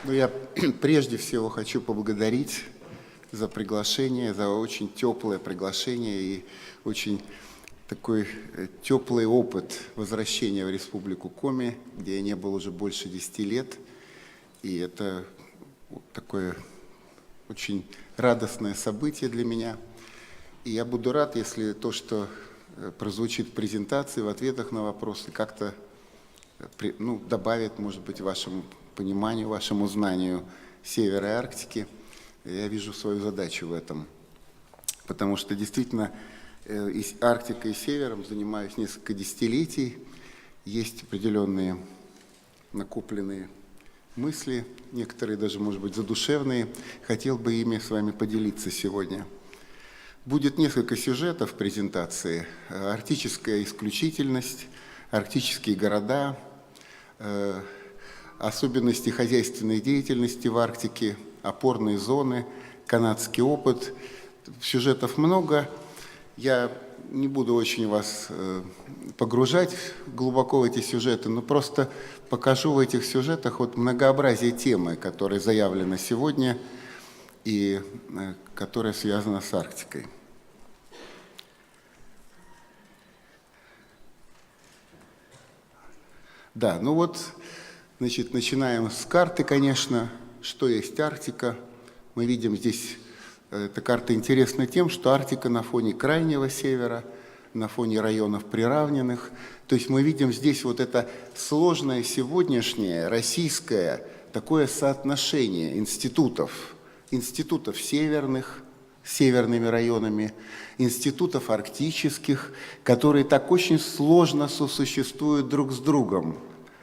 Ну, я прежде всего хочу поблагодарить за приглашение, за очень теплое приглашение и очень такой теплый опыт возвращения в Республику Коми, где я не был уже больше 10 лет. И это такое очень радостное событие для меня. И я буду рад, если то, что прозвучит в презентации, в ответах на вопросы, как-то добавит, может быть, вашему пониманию, вашему знанию Севера и Арктики. Я вижу свою задачу в этом, потому что действительно и Арктикой и Севером занимаюсь несколько десятилетий. Есть определенные накопленные мысли, некоторые даже, может быть, задушевные. Хотел бы ими с вами поделиться сегодня. Будет несколько сюжетов в презентации. Арктическая исключительность, арктические города, особенности хозяйственной деятельности в Арктике, опорные зоны, канадский опыт. Сюжетов много. Я не буду очень вас погружать глубоко в эти сюжеты, но просто покажу в этих сюжетах вот многообразие темы, которая заявлена сегодня и которая связана с Арктикой. Да, ну вот, значит, начинаем с карты, конечно. Что есть Арктика? Мы видим здесь, эта карта интересна тем, что Арктика на фоне крайнего севера, на фоне районов приравненных. То есть мы видим здесь вот это сложное сегодняшнее российское такое соотношение институтов северных, с северными районами, институтов арктических, которые так очень сложно сосуществуют друг с другом.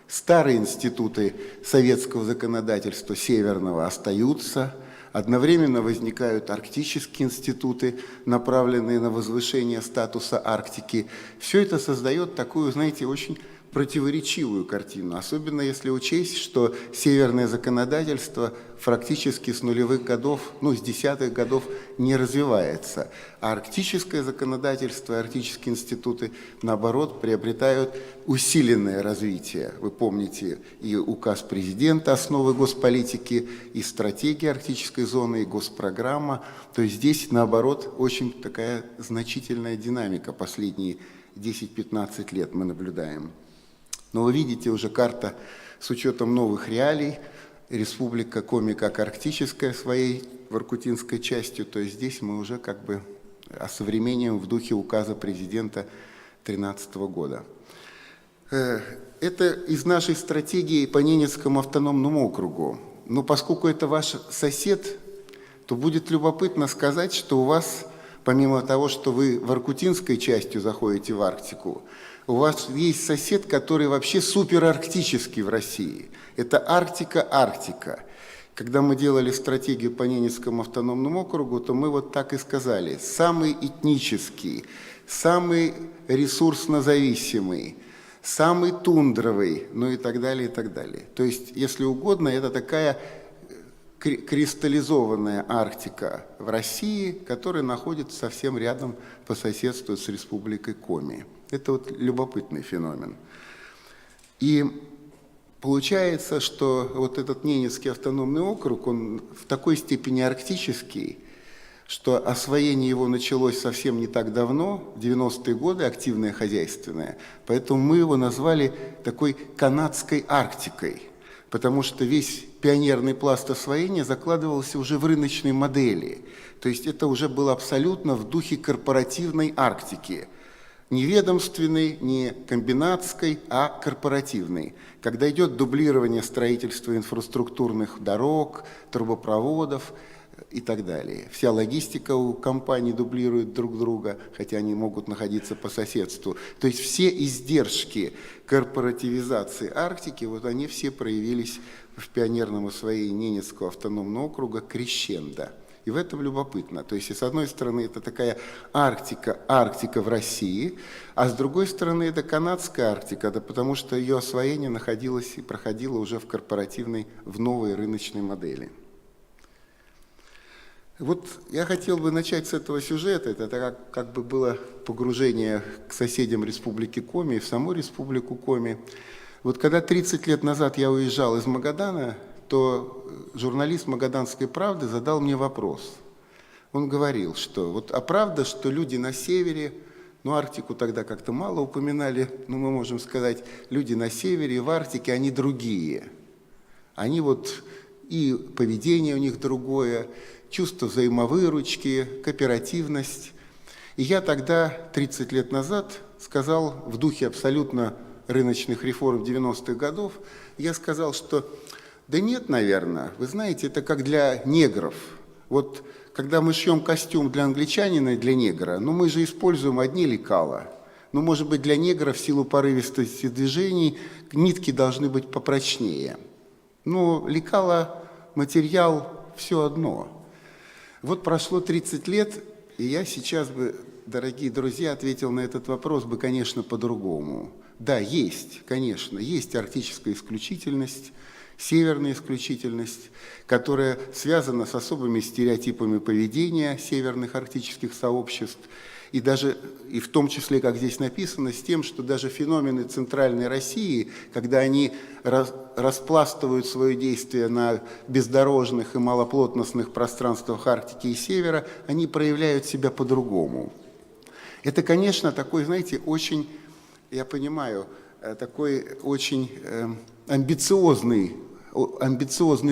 Старые институты советского законодательства северного остаются, одновременно возникают арктические институты, направленные на возвышение статуса Арктики. Все это создает такую, знаете, очень противоречивую картину, особенно если учесть, что северное законодательство практически с нулевых годов, с десятых годов не развивается, а арктическое законодательство, арктические институты, наоборот, приобретают усиленное развитие. Вы помните и указ президента «Основы госполитики», и стратегия арктической зоны, и госпрограмма. То есть здесь, наоборот, очень такая значительная динамика последние 10-15 лет мы наблюдаем. Но вы видите уже карта с учетом новых реалий. Республика Коми как арктическая своей воркутинской частью, то есть здесь мы уже как бы осовремениваем в духе указа президента 2013 года. Это из нашей стратегии по Ненецкому автономному округу. Но поскольку это ваш сосед, то будет любопытно сказать, что у вас, помимо того, что вы воркутинской частью заходите в Арктику, у вас есть сосед, который вообще суперарктический в России. Это Арктика. Когда мы делали стратегию по Ненецкому автономному округу, то мы вот так и сказали. Самый этнический, самый ресурсно зависимый, самый тундровый, ну и так далее, и так далее. То есть, если угодно, это такая кристаллизованная Арктика в России, которая находится совсем рядом по соседству с Республикой Коми. Это вот любопытный феномен. И получается, что вот этот Ненецкий автономный округ, он в такой степени арктический, что освоение его началось совсем не так давно, в 90-е годы, активное хозяйственное, поэтому мы его назвали такой канадской Арктикой, потому что весь пионерный пласт освоения закладывался уже в рыночной модели. То есть это уже было абсолютно в духе корпоративной Арктики. Не ведомственной, не комбинатской, а корпоративной. Когда идет дублирование строительства инфраструктурных дорог, трубопроводов и так далее. Вся логистика у компаний дублирует друг друга, хотя они могут находиться по соседству. То есть все издержки корпоративизации Арктики, вот они все проявились в пионерном освоении Ненецкого автономного округа крещендо. И в этом любопытно. То есть, с одной стороны, это такая Арктика в России, а с другой стороны, это канадская Арктика, да, потому что ее освоение находилось и проходило уже в корпоративной, в новой рыночной модели. Вот я хотел бы начать с этого сюжета. Это как бы было погружение к соседям Республики Коми, в саму Республику Коми. Вот когда 30 лет назад я уезжал из Магадана, то журналист «Магаданской правды» задал мне вопрос. Он говорил, что вот, а правда, что люди на севере, ну, Арктику тогда как-то мало упоминали, но мы можем сказать, люди на севере и в Арктике, они другие. Они вот, и поведение у них другое, чувство взаимовыручки, кооперативность. И я тогда, 30 лет назад, сказал в духе абсолютно рыночных реформ 90-х годов, я сказал, что да нет, наверное, вы знаете, это как для негров. Вот когда мы шьем костюм для англичанина и для негра, ну мы же используем одни лекала. Ну, может быть, для негра в силу порывистости движений нитки должны быть попрочнее. Но лекала, материал – все одно. Вот прошло 30 лет, и я сейчас бы, дорогие друзья, ответил на этот вопрос бы, конечно, по-другому. Да, есть, конечно, есть арктическая исключительность, северная исключительность, которая связана с особыми стереотипами поведения северных арктических сообществ, и даже, и в том числе, как здесь написано, с тем, что даже феномены Центральной России, когда они распластывают свое действие на бездорожных и малоплотностных пространствах Арктики и Севера, они проявляют себя по-другому. Это, конечно, такой, знаете, очень, я понимаю, такой очень амбициозный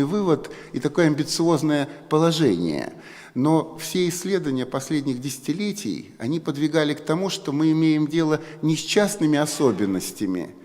вывод и такое амбициозное положение. Но все исследования последних десятилетий, они подвигали к тому, что мы имеем дело не с частными особенностями,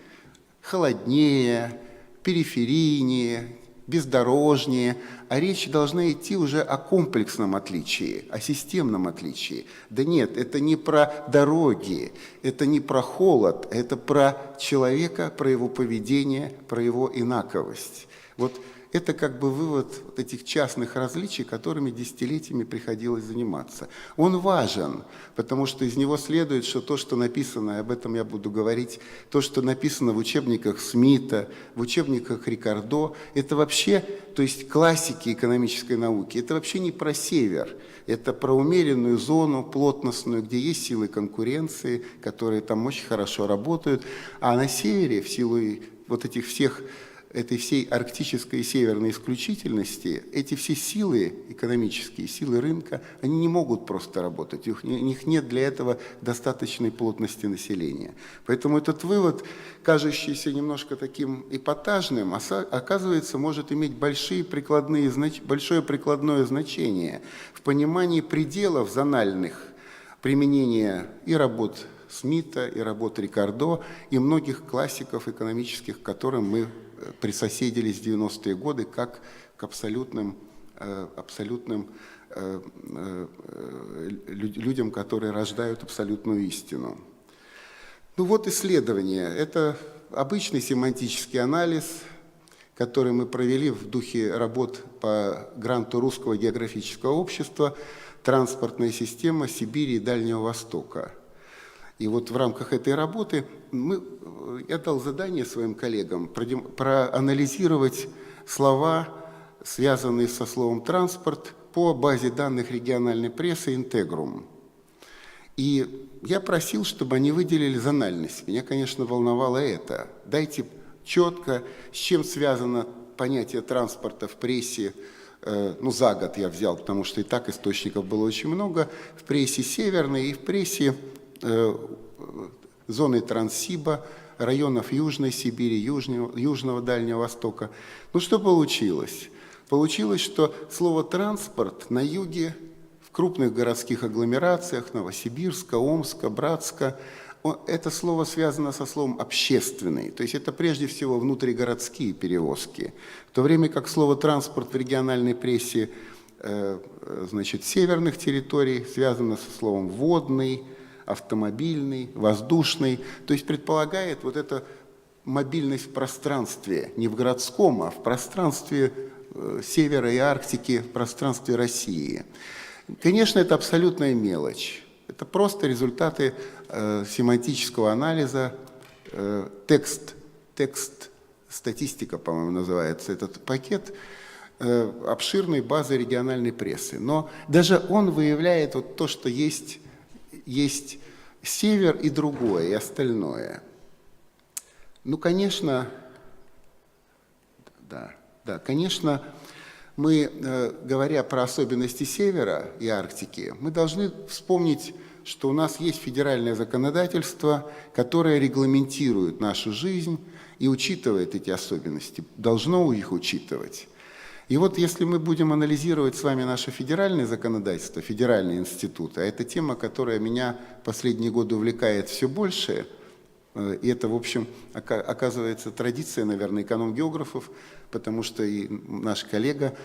холоднее, периферийнее, бездорожнее, а речь должна идти уже о комплексном отличии, о системном отличии. Да нет, это не про дороги, это не про холод, это про человека, про его поведение, про его инаковость. Вот это как бы вывод вот этих частных различий, которыми десятилетиями приходилось заниматься. Он важен, потому что из него следует, что то, что написано, и об этом я буду говорить, то, что написано в учебниках Смита, в учебниках Рикардо, это вообще, то есть классики экономической науки, это вообще не про север, это про умеренную зону плотностную, где есть силы конкуренции, которые там очень хорошо работают, а на севере в силу вот этих всех этой всей арктической и северной исключительности, эти все силы экономические, силы рынка, они не могут просто работать, у них нет для этого достаточной плотности населения. Поэтому этот вывод, кажущийся немножко таким эпатажным, оказывается, может иметь большое прикладное значение в понимании пределов зональных применения и работ Смита, и работ Рикардо, и многих классиков экономических, к которым мы присоседились в 90-е годы как к абсолютным людям, которые рождают абсолютную истину. Ну вот исследование. Это обычный семантический анализ, который мы провели в духе работ по гранту Русского географического общества «Транспортная система Сибири и Дальнего Востока». И вот в рамках этой работы я дал задание своим коллегам проанализировать слова, связанные со словом «транспорт», по базе данных региональной прессы «Интегрум». И я просил, чтобы они выделили зональность. Меня, конечно, волновало это. Дайте четко, с чем связано понятие транспорта в прессе. Ну, за год я взял, потому что и так источников было очень много. В прессе северной и в прессе зоны Транссиба, районов Южной Сибири, Южного Дальнего Востока. Ну, что получилось? Получилось, что слово «транспорт» на юге, в крупных городских агломерациях Новосибирска, Омска, Братска, это слово связано со словом «общественный», то есть это прежде всего внутригородские перевозки, в то время как слово «транспорт» в региональной прессе значит, северных территорий связано со словом «водный», автомобильный, воздушный, то есть предполагает вот эту мобильность в пространстве, не в городском, а в пространстве Севера и Арктики, в пространстве России. Конечно, это абсолютная мелочь. Это просто результаты семантического анализа, текст, статистика, по-моему, называется этот пакет, обширной базы региональной прессы. Но даже он выявляет вот то, что есть север и другое, и остальное. Ну, конечно, да, Да, конечно, мы, говоря про особенности Севера и Арктики, мы должны вспомнить, что у нас есть федеральное законодательство, которое регламентирует нашу жизнь и учитывает эти особенности, должно их учитывать. И вот если мы будем анализировать с вами наше федеральное законодательство, федеральные институты, а это тема, которая меня последние годы увлекает все больше, и это, в общем, оказывается традиция, наверное, эконом-географов, потому что и наш коллега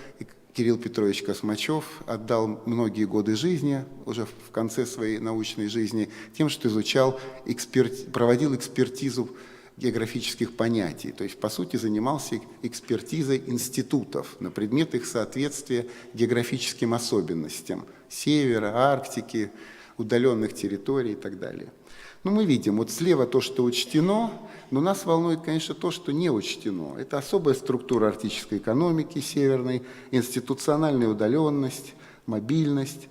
Кирилл Петрович Космачев отдал многие годы жизни, уже в конце своей научной жизни, тем, что изучал, проводил экспертизу географических понятий, то есть, по сути, занимался экспертизой институтов на предмет их соответствия географическим особенностям Севера, Арктики, удаленных территорий и так далее. Но мы видим, вот слева то, что учтено, но нас волнует, конечно, то, что не учтено. Это особая структура арктической экономики северной, институциональная удаленность, мобильность.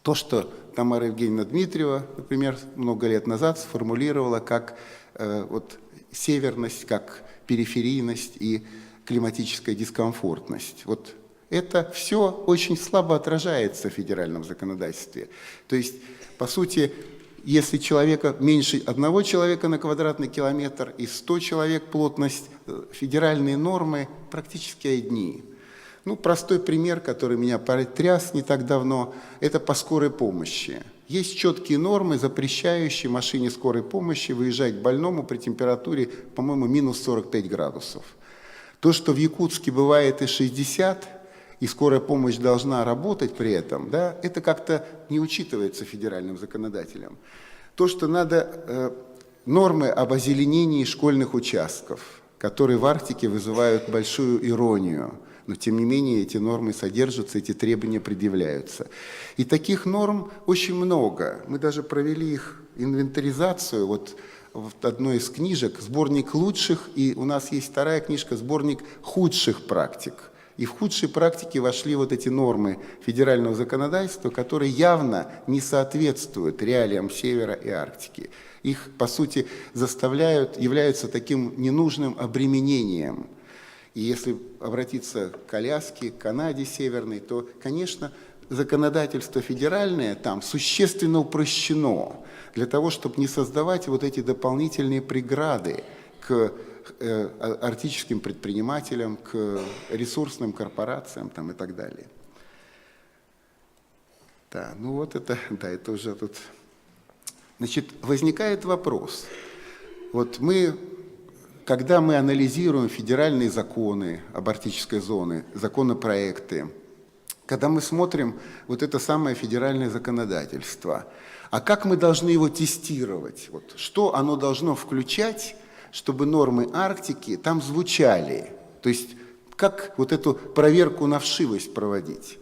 То, что Тамара Евгеньевна Дмитриева, например, много лет назад сформулировала как вот, северность, как периферийность и климатическая дискомфортность. Вот это все очень слабо отражается в федеральном законодательстве. То есть, по сути, если человека меньше одного человека на квадратный километр и 100 человек плотность, федеральные нормы практически одни. Ну, простой пример, который меня потряс не так давно, это по скорой помощи. Есть четкие нормы, запрещающие машине скорой помощи выезжать к больному при температуре, по-моему, минус 45 градусов. То, что в Якутске бывает и 60, и скорая помощь должна работать при этом, да, это как-то не учитывается федеральным законодателем. То, что надо нормы об озеленении школьных участков, которые в Арктике вызывают большую иронию, но тем не менее эти нормы содержатся, эти требования предъявляются. И таких норм очень много. Мы даже провели их инвентаризацию, вот в одной из книжек, сборник лучших, и у нас есть вторая книжка, сборник худших практик. И в худшие практики вошли вот эти нормы федерального законодательства, которые явно не соответствуют реалиям Севера и Арктики. Их, по сути, являются таким ненужным обременением. И если обратиться к Аляске, к Канаде северной, то, конечно, законодательство федеральное там существенно упрощено для того, чтобы не создавать вот эти дополнительные преграды к арктическим предпринимателям, к ресурсным корпорациям там, и так далее. Да, ну вот это, да, это уже тут. Значит, возникает вопрос. Вот когда мы анализируем федеральные законы об арктической зоне, законопроекты, когда мы смотрим вот это самое федеральное законодательство, а как мы должны его тестировать? Вот, что оно должно включать, чтобы нормы Арктики там звучали? То есть, как вот эту проверку на вшивость проводить?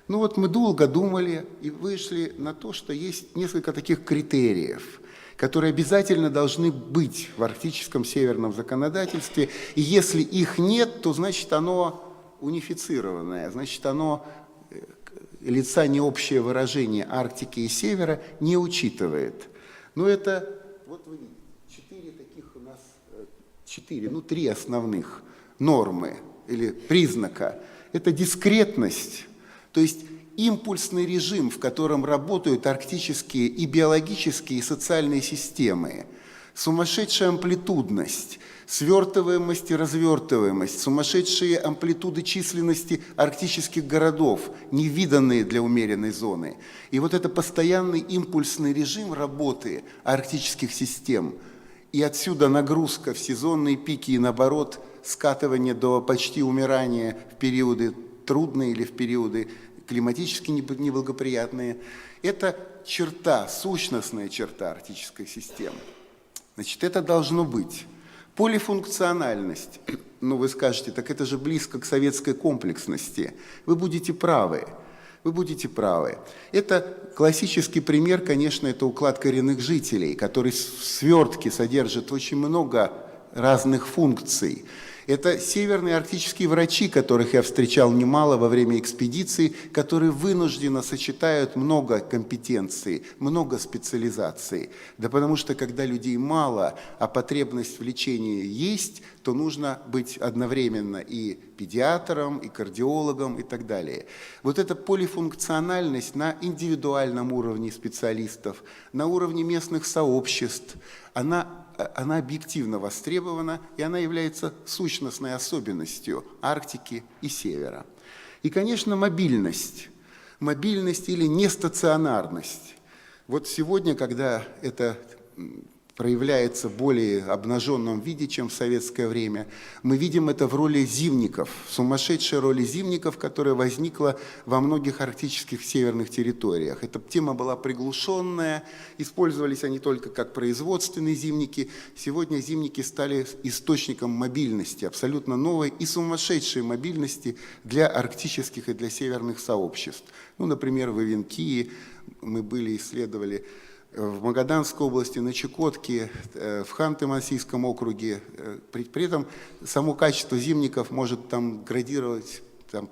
Ну вот мы долго думали и вышли на то, что есть несколько таких критериев, которые обязательно должны быть в арктическом северном законодательстве. И если их нет, то значит оно унифицированное, значит оно лица не общее выражение Арктики и Севера не учитывает. Но это, вот вы видите, три основных нормы или признака. Это дискретность, то есть импульсный режим, в котором работают арктические и биологические, и социальные системы, сумасшедшая амплитудность, свертываемость и развертываемость, сумасшедшие амплитуды численности арктических городов, невиданные для умеренной зоны. И вот это постоянный импульсный режим работы арктических систем, и отсюда нагрузка в сезонные пики и, наоборот, скатывание до почти умирания в периоды трудные или в периоды климатически неблагоприятные. Это черта, сущностная черта арктической системы. Значит, это должно быть. Полифункциональность. Ну, вы скажете, так это же близко к советской комплексности. Вы будете правы. Вы будете правы. Это классический пример, конечно, это уклад коренных жителей, который в свертке содержит очень много разных функций. Это северные арктические врачи, которых я встречал немало во время экспедиции, которые вынужденно сочетают много компетенций, много специализаций. Да потому что когда людей мало, а потребность в лечении есть, то нужно быть одновременно и педиатром, и кардиологом, и так далее. Вот эта полифункциональность на индивидуальном уровне специалистов, на уровне местных сообществ, она объективно востребована, и она является сущностной особенностью Арктики и Севера. И, конечно, мобильность или нестационарность. Вот сегодня, когда это проявляется в более обнаженном виде, чем в советское время, мы видим это в роли зимников, в сумасшедшей роли зимников, которая возникла во многих арктических северных территориях. Эта тема была приглушенная, использовались они только как производственные зимники. Сегодня зимники стали источником мобильности, абсолютно новой и сумасшедшей мобильности для арктических и для северных сообществ. Ну, например, в Ивенкии мы были, исследовали в Магаданской области, на Чукотке, в Ханты-Мансийском округе. При этом само качество зимников может там градировать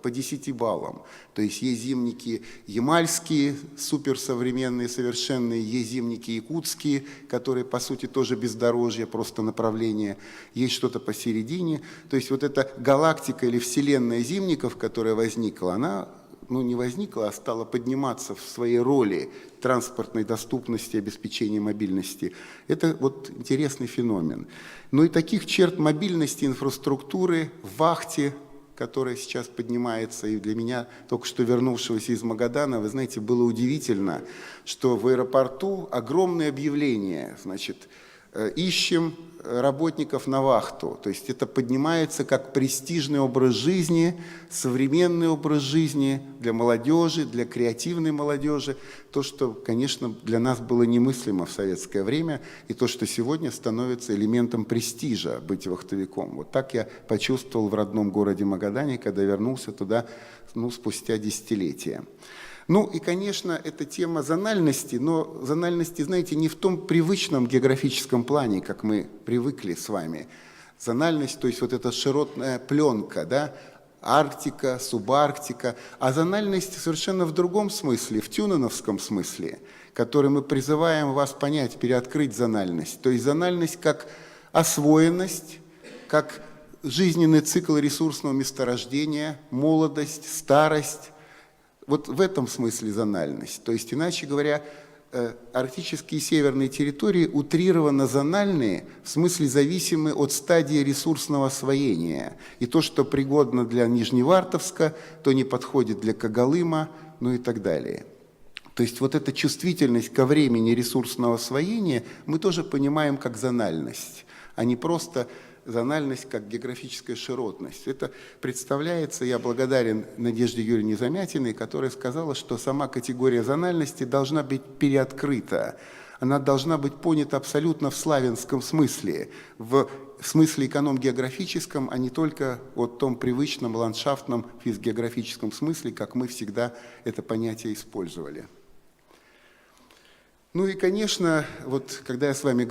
по 10 баллам. То есть есть зимники ямальские, суперсовременные, совершенные, есть зимники якутские, которые, по сути, тоже бездорожье, просто направление. Есть что-то посередине. То есть вот эта галактика или вселенная зимников, которая возникла, она не возникла, а стала подниматься в своей роли транспортной доступности, обеспечения мобильности. Это вот интересный феномен. Но и таких черт мобильности, инфраструктуры в вахте, которая сейчас поднимается, и для меня, только что вернувшегося из Магадана, вы знаете, было удивительно, что в аэропорту огромное объявление, значит, ищем работников на вахту. То есть это поднимается как престижный образ жизни, современный образ жизни для молодежи, для креативной молодежи. То, что, конечно, для нас было немыслимо в советское время, и то, что сегодня становится элементом престижа быть вахтовиком. Вот так я почувствовал в родном городе Магадане, когда вернулся туда спустя десятилетия. Ну и, конечно, это тема зональности, но зональности, знаете, не в том привычном географическом плане, как мы привыкли с вами. Зональность, то есть вот эта широтная пленка, да, Арктика, субарктика, а зональность совершенно в другом смысле, в тюненовском смысле, который мы призываем вас понять, переоткрыть зональность. То есть зональность как освоенность, как жизненный цикл ресурсного месторождения, молодость, старость. Вот в этом смысле зональность. То есть, иначе говоря, арктические северные территории утрированно зональные, в смысле зависимы от стадии ресурсного освоения. И то, что пригодно для Нижневартовска, то не подходит для Когалыма, ну и так далее. То есть вот эта чувствительность ко времени ресурсного освоения мы тоже понимаем как зональность, а не просто зональность как географическая широтность. Это представляется, я благодарен Надежде Юрьевне Замятиной, которая сказала, что сама категория зональности должна быть переоткрыта. Она должна быть понята абсолютно в славянском смысле, в смысле эконом-географическом, а не только в том привычном ландшафтном физгеографическом смысле, как мы всегда это понятие использовали. Ну и, конечно, вот когда я с вами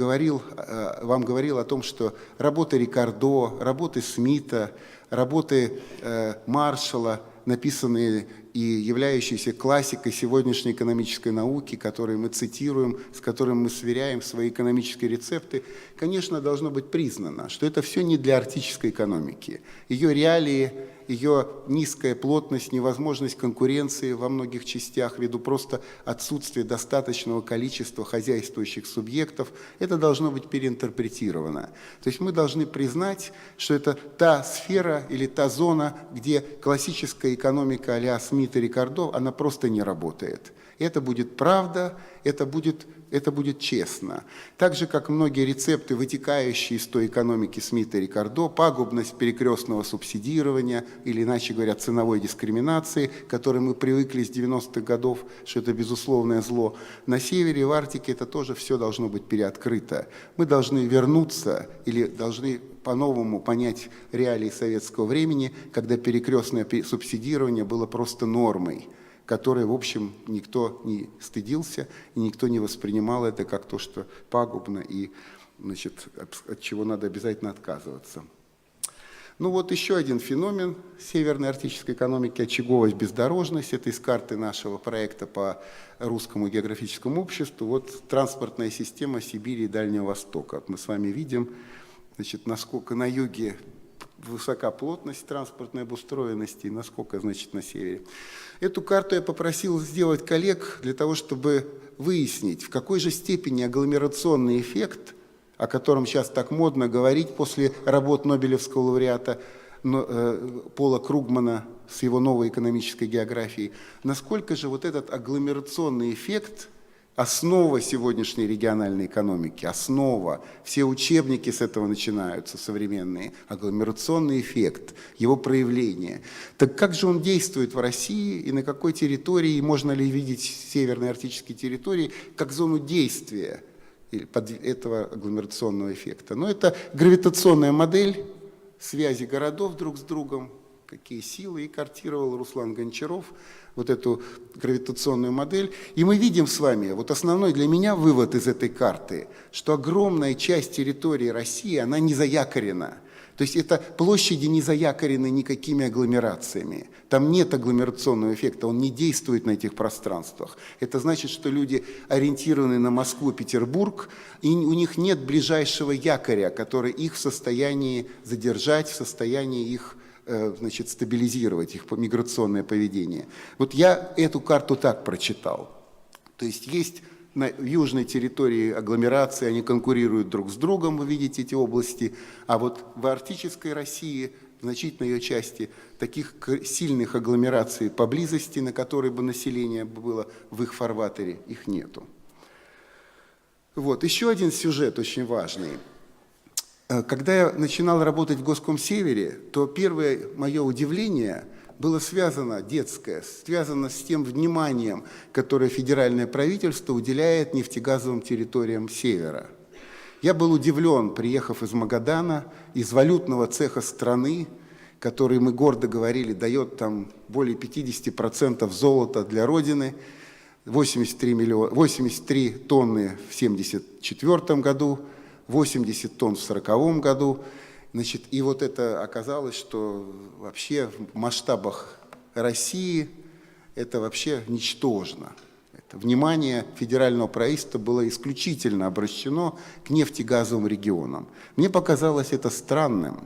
вам говорил о том, что работы Рикардо, работы Смита, работы Маршалла, написанные и являющиеся классикой сегодняшней экономической науки, которые мы цитируем, с которыми мы сверяем свои экономические рецепты, конечно, должно быть признано, что это все не для арктической экономики. Ее реалии, ее низкая плотность, невозможность конкуренции во многих частях ввиду просто отсутствия достаточного количества хозяйствующих субъектов, это должно быть переинтерпретировано. То есть мы должны признать, что это та сфера или та зона, где классическая экономика а-ля Смит и Рикардо, она просто не работает. Это будет правда, это будет честно. Так же, как многие рецепты, вытекающие из той экономики Смита и Рикардо, пагубность перекрестного субсидирования или, иначе говоря, ценовой дискриминации, к которой мы привыкли с 90-х годов, что это безусловное зло. На севере и в Арктике это тоже все должно быть переоткрыто. Мы должны вернуться или должны по-новому понять реалии советского времени, когда перекрестное субсидирование было просто нормой, которой, в общем, никто не стыдился, и никто не воспринимал это как то, что пагубно и, значит, от чего надо обязательно отказываться. Ну вот еще один феномен северной арктической экономики – очаговость, бездорожность. Это из карты нашего проекта по русскому географическому обществу. Вот транспортная система Сибири и Дальнего Востока. Вот мы с вами видим, значит, насколько на юге высока плотность транспортной обустроенности и насколько, значит, на севере. Эту карту я попросил сделать коллег для того, чтобы выяснить, в какой же степени агломерационный эффект, о котором сейчас так модно говорить после работ Нобелевского лауреата Пола Кругмана с его новой экономической географией, насколько же вот этот агломерационный эффект – основа сегодняшней региональной экономики, основа. Все учебники с этого начинаются, современные. Агломерационный эффект, его проявление. Так как же он действует в России и на какой территории, можно ли видеть северные арктические территории как зону действия этого агломерационного эффекта? Но это гравитационная модель связи городов друг с другом, какие силы, и картировал Руслан Гончаров вот эту гравитационную модель. И мы видим с вами, вот основной для меня вывод из этой карты, что огромная часть территории России, она не заякорена. То есть это площади не заякорены никакими агломерациями. Там нет агломерационного эффекта, он не действует на этих пространствах. Это значит, что люди ориентированы на Москву, Петербург, и у них нет ближайшего якоря, который их в состоянии задержать, в состоянии их, значит, стабилизировать, их миграционное поведение. Вот я эту карту так прочитал. То есть есть на южной территории агломерации, они конкурируют друг с другом, вы видите эти области, а вот в арктической России, в значительной ее части, таких сильных агломераций поблизости, на которые бы население было в их фарватере, их нету. Вот, еще один сюжет очень важный. Когда я начинал работать в Госкомсевере, то первое мое удивление было связано, детское, связано с тем вниманием, которое федеральное правительство уделяет нефтегазовым территориям Севера. Я был удивлен, приехав из Магадана, из валютного цеха страны, который, мы гордо говорили, дает там более 50% золота для Родины, 83 тонны в 1974 году, 80 тонн в 1940 году. Значит, и вот это оказалось, что вообще в масштабах России это вообще ничтожно. Это внимание федерального правительства было исключительно обращено к нефтегазовым регионам. Мне показалось это странным.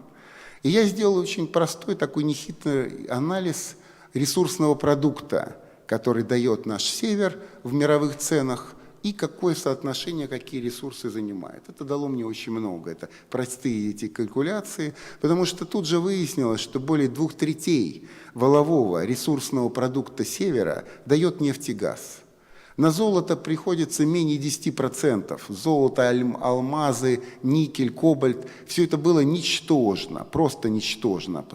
И я сделал очень простой, такой нехитрый анализ ресурсного продукта, который дает наш север в мировых ценах, и какое соотношение, какие ресурсы занимает. Это дало мне очень много. Это простые эти калькуляции, потому что тут же выяснилось, что более 2/3 валового ресурсного продукта севера дает нефть и газ. На золото приходится менее 10%. Золото, алмазы, никель, кобальт. Все это было ничтожно, просто ничтожно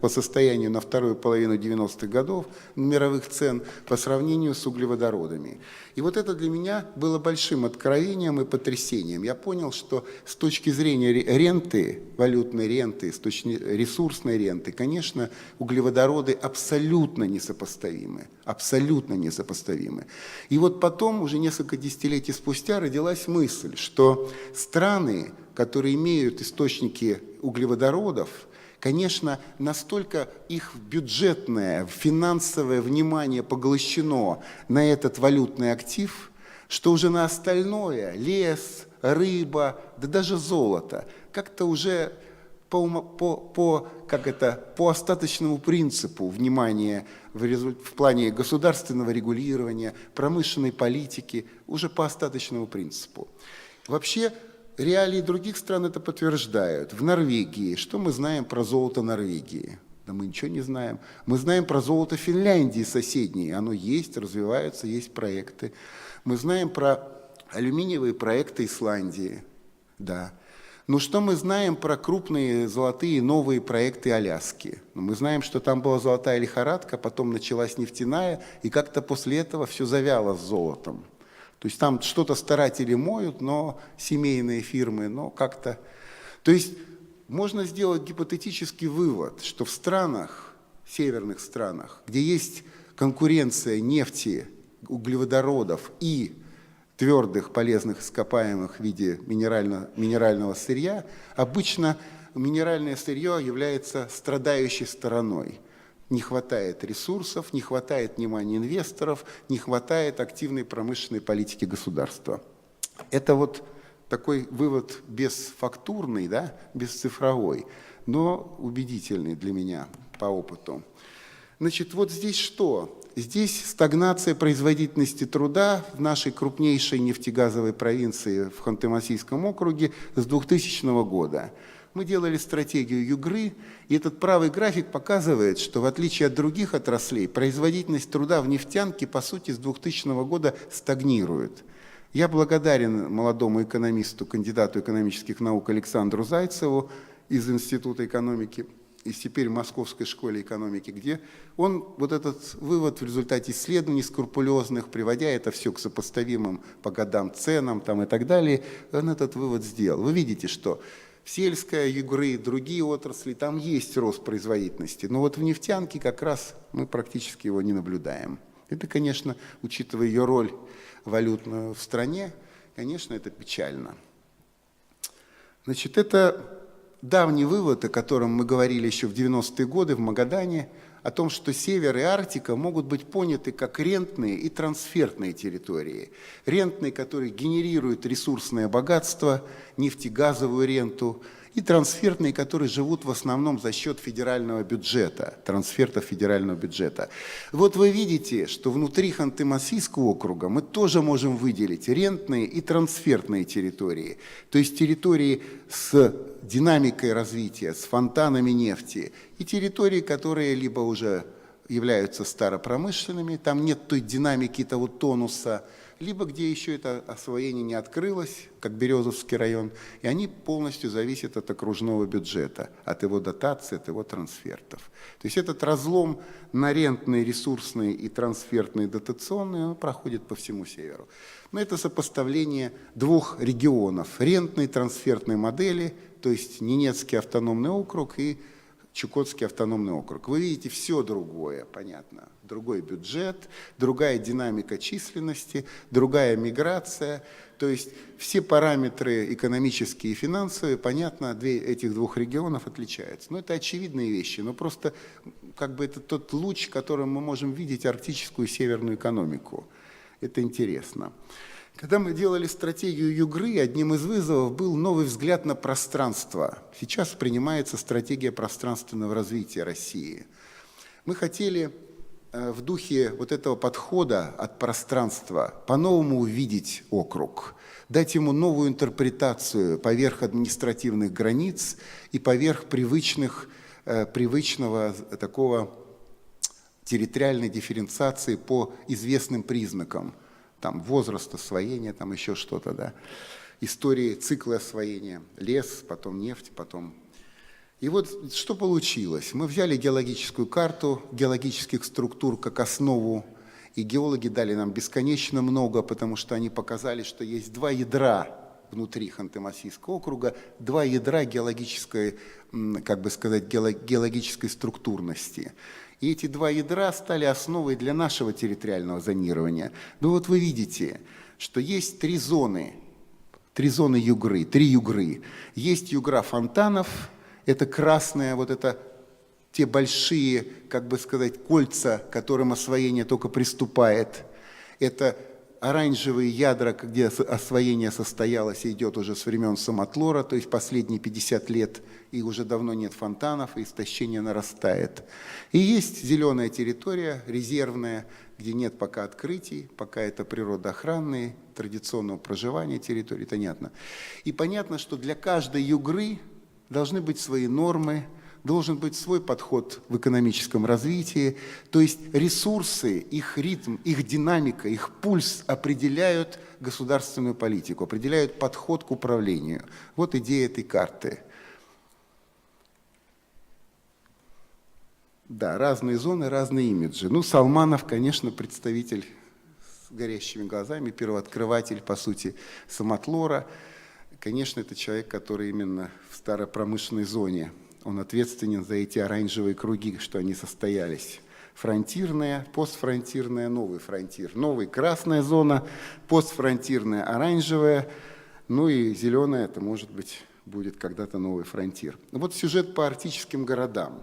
по состоянию на вторую половину 90-х годов мировых цен по сравнению с углеводородами. И вот это для меня было большим откровением и потрясением. Я понял, что с точки зрения ренты, валютной ренты, с точки ресурсной ренты, конечно, углеводороды абсолютно несопоставимы. Абсолютно несопоставимы. И вот потом, уже несколько десятилетий спустя, родилась мысль, что страны, которые имеют источники углеводородов, конечно, настолько их бюджетное, финансовое внимание поглощено на этот валютный актив, что уже на остальное, лес, рыба, да даже золото, как-то уже по остаточному принципу внимания в плане государственного регулирования, промышленной политики, уже по остаточному принципу. Вообще, реалии других стран это подтверждают. В Норвегии, что мы знаем про золото Норвегии? Да мы ничего не знаем. Мы знаем про золото Финляндии соседней. Оно есть, развивается, есть проекты. Мы знаем про алюминиевые проекты Исландии. Да. Но что мы знаем про крупные золотые новые проекты Аляски? Мы знаем, что там была золотая лихорадка, потом началась нефтяная, и как-то после этого все завяло с золотом. То есть там что-то старатели моют, но семейные фирмы, но как-то... То есть можно сделать гипотетический вывод, что в странах, северных странах, где есть конкуренция нефти, углеводородов и твердых полезных ископаемых в виде минерального сырья, обычно минеральное сырье является страдающей стороной. Не хватает ресурсов, не хватает внимания инвесторов, не хватает активной промышленной политики государства. Это вот такой вывод бесфактурный, да, бесцифровой, но убедительный для меня по опыту. Значит, вот здесь что? Здесь стагнация производительности труда в нашей крупнейшей нефтегазовой провинции в Ханты-Мансийском округе с 2000 года. Мы делали стратегию Югры, и этот правый график показывает, что в отличие от других отраслей, производительность труда в нефтянке, по сути, с 2000 года стагнирует. Я благодарен молодому экономисту, кандидату экономических наук Александру Зайцеву из Института экономики, и теперь в Московской школе экономики, где он вот этот вывод в результате исследований скрупулезных, приводя это все к сопоставимым по годам ценам там, и так далее, он этот вывод сделал. Вы видите, что в сельской, Югры и другие отрасли там есть рост производительности, но вот в нефтянке как раз мы практически его не наблюдаем. Это, конечно, учитывая ее роль валютную в стране, конечно, это печально. Значит, это давний вывод, о котором мы говорили еще в 90-е годы в Магадане, о том, что Север и Арктика могут быть поняты как рентные и трансфертные территории. Рентные, которые генерируют ресурсное богатство, нефтегазовую ренту, и трансфертные, которые живут в основном за счет федерального бюджета, трансфертов федерального бюджета. Вот вы видите, что внутри Ханты-Мансийского округа мы тоже можем выделить рентные и трансфертные территории, то есть территории с динамикой развития, с фонтанами нефти, и территории, которые либо уже являются старопромышленными, там нет той динамики, того тонуса, либо где еще это освоение не открылось, как Березовский район, и они полностью зависят от окружного бюджета, от его дотаций, от его трансфертов. То есть этот разлом на рентные, ресурсные и трансфертные дотационные он проходит по всему северу. Но это сопоставление двух регионов, рентной, трансфертной модели, то есть Ненецкий автономный округ и Чукотский автономный округ. Вы видите, все другое, понятно. Другой бюджет, другая динамика численности, другая миграция. То есть все параметры экономические и финансовые, понятно, этих двух регионов отличаются. Но это очевидные вещи, но просто как бы это тот луч, которым мы можем видеть арктическую северную экономику. Это интересно. Когда мы делали стратегию Югры, одним из вызовов был новый взгляд на пространство. Сейчас принимается стратегия пространственного развития России. Мы хотели в духе вот этого подхода от пространства по-новому увидеть округ, дать ему новую интерпретацию поверх административных границ и поверх привычного такого территориальной дифференциации по известным признакам. Там возраст освоения, там еще что-то, да. Истории, циклы освоения, лес, потом нефть, потом... И вот что получилось. Мы взяли геологическую карту геологических структур как основу, и геологи дали нам бесконечно много, потому что они показали, что есть два ядра внутри Ханты-Мансийского округа, два ядра геологической, как бы сказать, геологической структурности. И эти два ядра стали основой для нашего территориального зонирования. Ну вот вы видите, что есть три зоны Югры, три Югры. Есть Югра фонтанов, это красное, вот это те большие, как бы сказать, кольца, к которым освоение только приступает. Это оранжевые ядра, где освоение состоялось и идет уже с времен Самотлора, то есть последние 50 лет, и уже давно нет фонтанов, и истощение нарастает. И есть зеленая территория, резервная, где нет пока открытий, пока это природоохранные, традиционного проживания территории, понятно. И понятно, что для каждой Югры должны быть свои нормы, должен быть свой подход в экономическом развитии, то есть ресурсы, их ритм, их динамика, их пульс определяют государственную политику, определяют подход к управлению. Вот идея этой карты. Да, разные зоны, разные имиджи. Ну, Салманов, конечно, представитель с горящими глазами, первооткрыватель, по сути, Самотлора. Конечно, это человек, который именно в старопромышленной зоне. Он ответственен за эти оранжевые круги, что они состоялись. Фронтирная, постфронтирная, новый фронтир. Новый – красная зона, постфронтирная – оранжевая, ну и зеленая – это может быть будет когда-то новый фронтир. Вот сюжет по арктическим городам.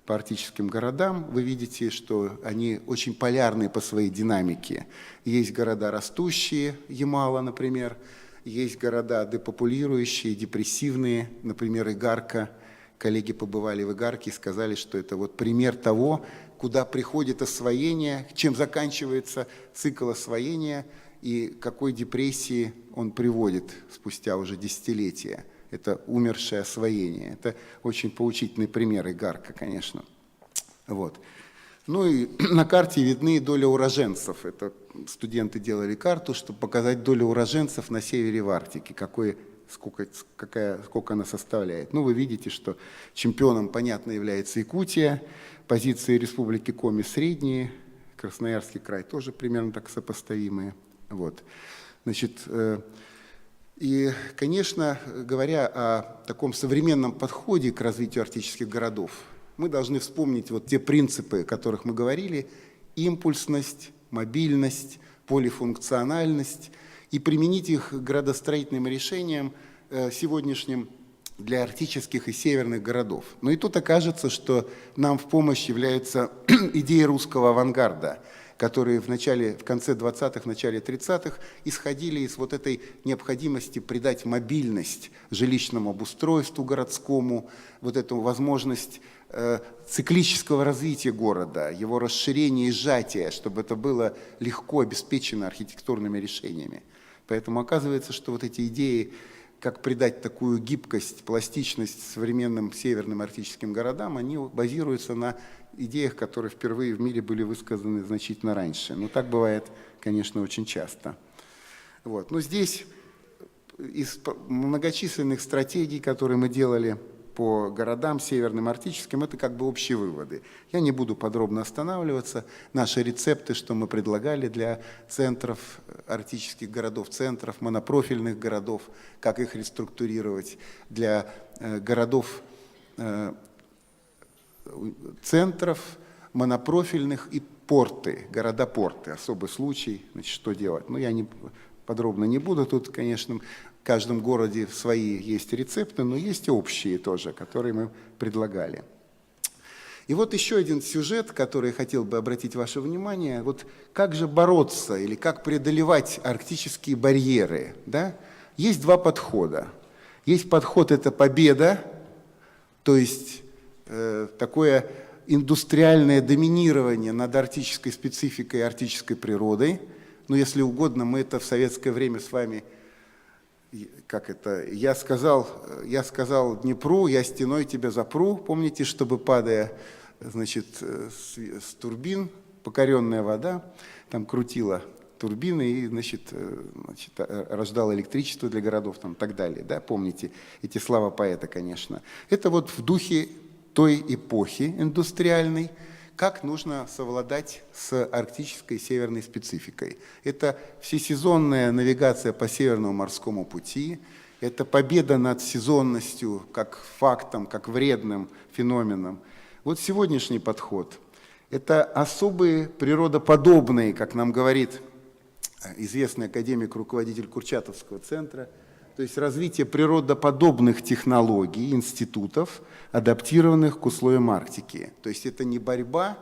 По арктическим городам вы видите, что они очень полярны по своей динамике. Есть города растущие, Ямала, например, есть города депопулирующие, депрессивные, например, Игарка. Коллеги побывали в Игарке и сказали, что это вот пример того, куда приходит освоение, чем заканчивается цикл освоения и какой депрессии он приводит спустя уже десятилетия. Это умершее освоение. Это очень поучительный пример Игарка, конечно. Вот. Ну и на карте видны доля уроженцев. Это студенты делали карту, чтобы показать долю уроженцев на севере в Арктике, сколько она составляет. Ну, вы видите, что чемпионом, понятно, является Якутия, позиции Республики Коми средние, Красноярский край тоже примерно так сопоставимые. Вот. Значит, и, конечно, говоря о таком современном подходе к развитию арктических городов, мы должны вспомнить вот те принципы, о которых мы говорили: импульсность, мобильность, полифункциональность, и применить их к градостроительным решениям сегодняшним для арктических и северных городов. Но и тут окажется, что нам в помощь является идея русского авангарда, которые в конце 20-х, начале 30-х исходили из вот этой необходимости придать мобильность жилищному обустройству городскому, вот эту возможность циклического развития города, его расширения и сжатия, чтобы это было легко обеспечено архитектурными решениями. Поэтому оказывается, что вот эти идеи, как придать такую гибкость, пластичность современным северным арктическим городам, они базируются на идеях, которые впервые в мире были высказаны значительно раньше. Но так бывает, конечно, очень часто. Вот. Но здесь из многочисленных стратегий, которые мы делали по городам северным арктическим, это как бы общие выводы. Я не буду подробно останавливаться. Наши рецепты, что мы предлагали для центров арктических городов, центров монопрофильных городов, как их реструктурировать, для городов центров монопрофильных и порты, города-порты, особый случай, значит, что делать. Но я подробно не буду, тут, конечно, в каждом городе свои есть рецепты, но есть и общие тоже, которые мы предлагали. И вот еще один сюжет, который я хотел бы обратить ваше внимание. Вот как же бороться или как преодолевать арктические барьеры? Да? Есть два подхода. Есть подход – это победа, то есть такое индустриальное доминирование над арктической спецификой и арктической природой. Но если угодно, мы это в советское время с вами, как это, я сказал Днепру, я стеной тебя запру, помните, чтобы, падая, значит, с турбин, покоренная вода, там крутила турбины и, значит, рождала электричество для городов, там, и так далее, да, помните эти слова поэта, конечно. Это вот в духе той эпохи индустриальной, как нужно совладать с арктической северной спецификой. Это всесезонная навигация по Северному морскому пути, это победа над сезонностью как фактом, как вредным феноменом. Вот сегодняшний подход – это особые природоподобные, как нам говорит известный академик, руководитель Курчатовского центра, то есть развитие природоподобных технологий, институтов, адаптированных к условиям Арктики. То есть это не борьба,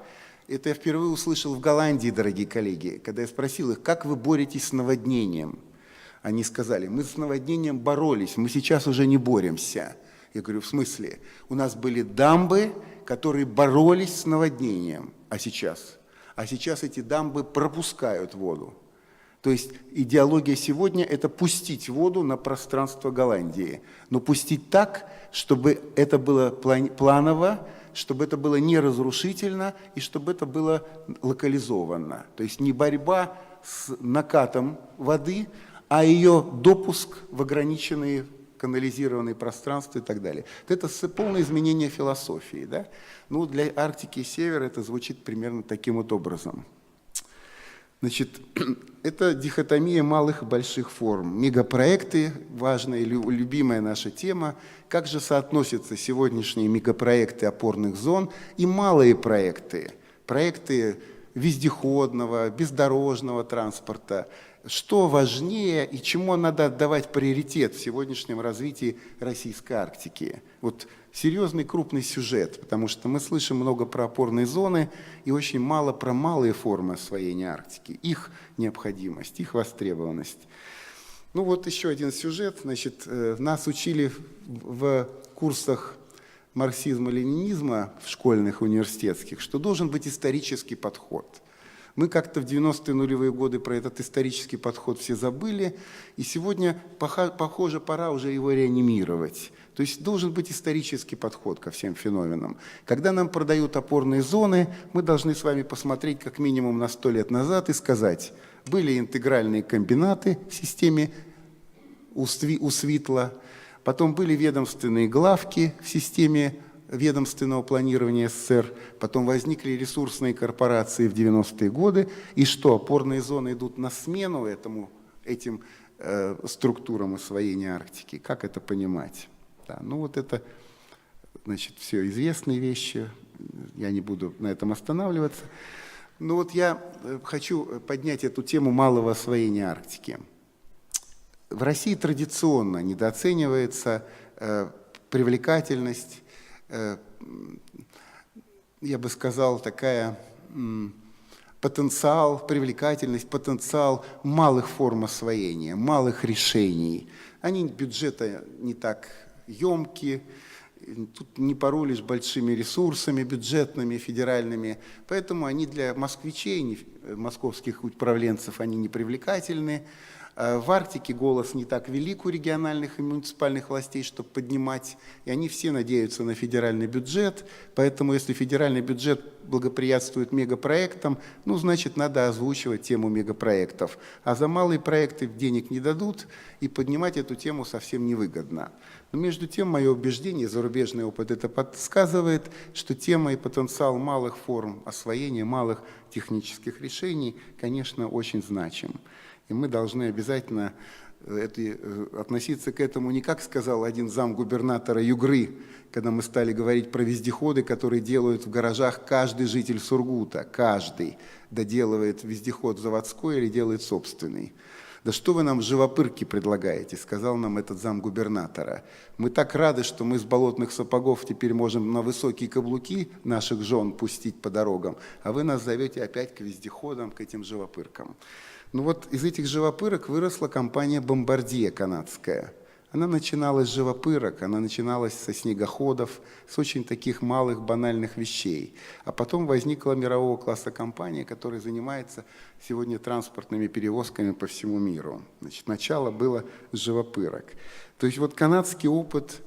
это я впервые услышал в Голландии, дорогие коллеги, когда я спросил их, как вы боретесь с наводнением. Они сказали, мы с наводнением боролись, мы сейчас уже не боремся. Я говорю, в смысле? У нас были дамбы, которые боролись с наводнением, а сейчас? А сейчас эти дамбы пропускают воду. То есть идеология сегодня – это пустить воду на пространство Голландии, но пустить так, чтобы это было планово, чтобы это было не разрушительно и чтобы это было локализованно. То есть не борьба с накатом воды, а ее допуск в ограниченные канализированные пространства и так далее. Это полное изменение философии. Да? Ну, для Арктики и Севера это звучит примерно таким вот образом. Значит, это дихотомия малых и больших форм. Мегапроекты – важная и любимая наша тема. Как же соотносятся сегодняшние мегапроекты опорных зон и малые проекты? Проекты вездеходного, бездорожного транспорта, что важнее и чему надо отдавать приоритет в сегодняшнем развитии российской Арктики. Вот серьезный крупный сюжет, потому что мы слышим много про опорные зоны и очень мало про малые формы освоения Арктики, их необходимость, их востребованность. Ну вот еще один сюжет. Значит, нас учили в курсах марксизма-ленинизма в школьных, университетских, что должен быть исторический подход. Мы как-то в 90-е нулевые годы про этот исторический подход все забыли, и сегодня, похоже, пора уже его реанимировать. То есть должен быть исторический подход ко всем феноменам. Когда нам продают опорные зоны, мы должны с вами посмотреть как минимум на 100 лет назад и сказать, были интегральные комбинаты в системе у Свитла, потом были ведомственные главки в системе ведомственного планирования СССР, потом возникли ресурсные корпорации в 90-е годы, и что, опорные зоны идут на смену этим структурам освоения Арктики. Как это понимать? Да, ну вот это, значит, все известные вещи, я не буду на этом останавливаться. Но вот я хочу поднять эту тему малого освоения Арктики. В России традиционно недооценивается привлекательность, я бы сказал, потенциал, привлекательность, потенциал малых форм освоения, малых решений. Они бюджета не так емкие, тут не порулишь большими ресурсами бюджетными, федеральными, поэтому они для москвичей, московских управленцев, они не привлекательны. В Арктике голос не так велик у региональных и муниципальных властей, чтобы поднимать, и они все надеются на федеральный бюджет, поэтому если федеральный бюджет благоприятствует мегапроектам, ну, значит, надо озвучивать тему мегапроектов. А за малые проекты денег не дадут, и поднимать эту тему совсем невыгодно. Но между тем, мое убеждение, зарубежный опыт это подсказывает, что тема и потенциал малых форм освоения, малых технических решений, конечно, очень значим. И мы должны обязательно относиться к этому не как сказал один замгубернатора Югры, когда мы стали говорить про вездеходы, которые делают в гаражах каждый житель Сургута, каждый доделывает вездеход заводской или делает собственный. «Да что вы нам живопырки предлагаете?» – сказал нам этот замгубернатора. «Мы так рады, что мы с болотных сапогов теперь можем на высокие каблуки наших жен пустить по дорогам, а вы нас зовете опять к вездеходам, к этим живопыркам». Ну вот из этих живопырок выросла компания «Бомбардье» канадская. Она начиналась с живопырок, она начиналась со снегоходов, с очень таких малых банальных вещей. А потом возникла мирового класса компания, которая занимается сегодня транспортными перевозками по всему миру. Значит, начало было с живопырок. То есть вот канадский опыт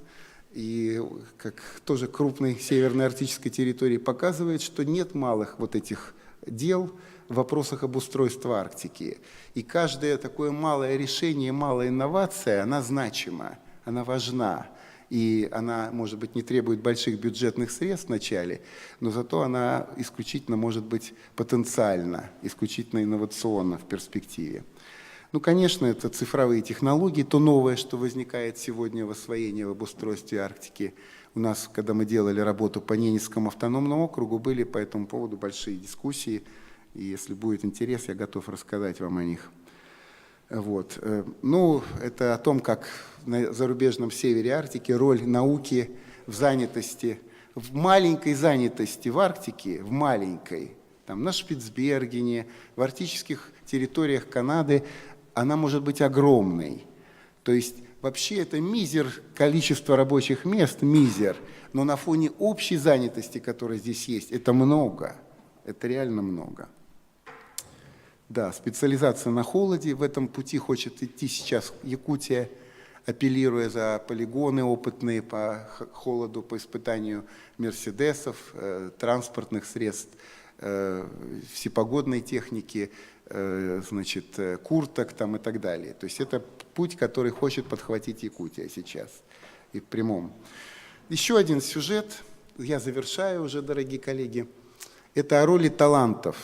и как тоже крупной северной арктической территории показывает, что нет малых вот этих дел в вопросах обустройства Арктики. И каждое такое малое решение, малая инновация, она значима, она важна. И она, может быть, не требует больших бюджетных средств вначале, но зато она исключительно может быть потенциальна, исключительно инновационна в перспективе. Ну, конечно, это цифровые технологии, то новое, что возникает сегодня в освоении, в обустройстве Арктики. У нас, когда мы делали работу по Ненецкому автономному округу, были по этому поводу большие дискуссии. И если будет интерес, я готов рассказать вам о них. Вот. Ну, это о том, как на зарубежном севере Арктики роль науки в занятости, в маленькой занятости в Арктике, в маленькой, там, на Шпицбергене, в арктических территориях Канады, она может быть огромной. То есть вообще это мизер количество рабочих мест, мизер, но на фоне общей занятости, которая здесь есть, это много, это реально много. Да, специализация на холоде, в этом пути хочет идти сейчас Якутия, апеллируя за полигоны опытные по холоду, по испытанию мерседесов, транспортных средств, всепогодной техники, значит, курток там и так далее. То есть это путь, который хочет подхватить Якутия сейчас и в прямом. Еще один сюжет, я завершаю уже, дорогие коллеги, это о роли талантов.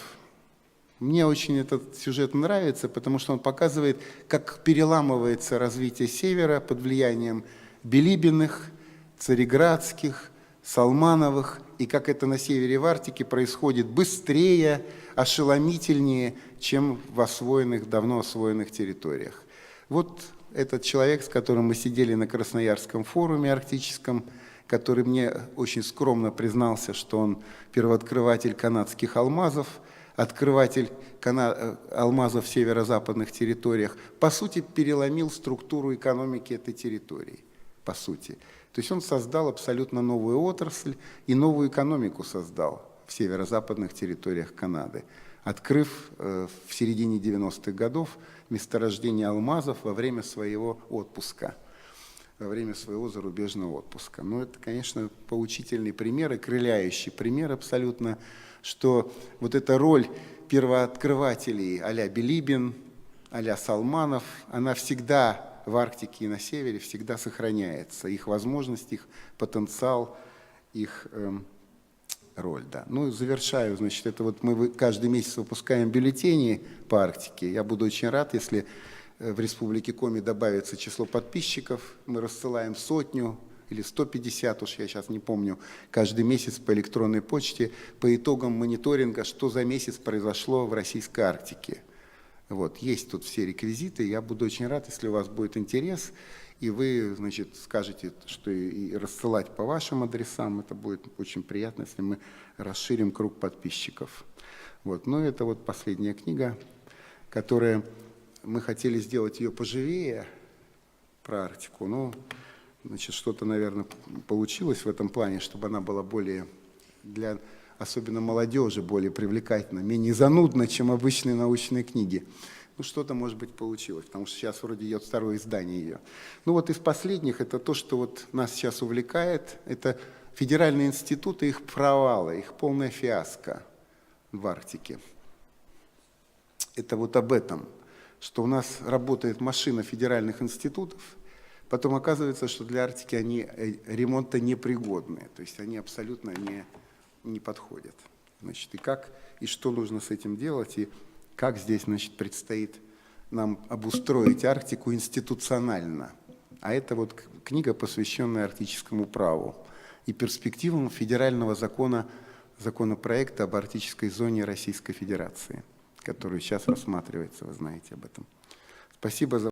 Мне очень этот сюжет нравится, потому что он показывает, как переламывается развитие Севера под влиянием Билибиных, Цареградских, Салмановых, и как это на севере в Арктике происходит быстрее, ошеломительнее, чем в давно освоенных территориях. Вот этот человек, с которым мы сидели на Красноярском форуме арктическом, который мне очень скромно признался, что он первооткрыватель канадских алмазов, открыватель алмазов в северо-западных территориях, по сути, переломил структуру экономики этой территории, по сути. То есть он создал абсолютно новую отрасль и новую экономику создал в северо-западных территориях Канады, открыв в середине 90-х годов месторождение алмазов во время своего отпуска, во время своего зарубежного отпуска. Ну, это, конечно, поучительный пример, окрыляющий пример абсолютно, что вот эта роль первооткрывателей а-ля Билибин, а-ля Салманов, она всегда в Арктике и на севере всегда сохраняется. Их возможность, их потенциал, их роль. Да. Ну, завершаю, значит, это вот мы каждый месяц выпускаем бюллетени по Арктике. Я буду очень рад, если в Республике Коми добавится число подписчиков. Мы рассылаем 100 или 150, уж я сейчас не помню, каждый месяц по электронной почте по итогам мониторинга, что за месяц произошло в российской Арктике. Вот, есть тут все реквизиты, я буду очень рад, если у вас будет интерес, и вы, значит, скажете, что и рассылать по вашим адресам, это будет очень приятно, если мы расширим круг подписчиков. Вот, ну, это вот последняя книга, которая, мы хотели сделать ее поживее, про Арктику, но, значит, что-то, наверное, получилось в этом плане, чтобы она была более для особенно молодежи, более привлекательно, менее занудно, чем обычные научные книги. Ну, что-то, может быть, получилось, потому что сейчас вроде идет второе издание ее. Ну, вот из последних, это то, что вот нас сейчас увлекает, это федеральные институты, их провалы, их полная фиаско в Арктике. Это вот об этом, что у нас работает машина федеральных институтов, потом оказывается, что для Арктики они ремонта непригодны, то есть они абсолютно не подходят. Значит, и что нужно с этим делать, и как здесь, значит, предстоит нам обустроить Арктику институционально. А это вот книга, посвященная арктическому праву и перспективам федерального законопроекта об арктической зоне Российской Федерации, который сейчас рассматривается, вы знаете об этом. Спасибо за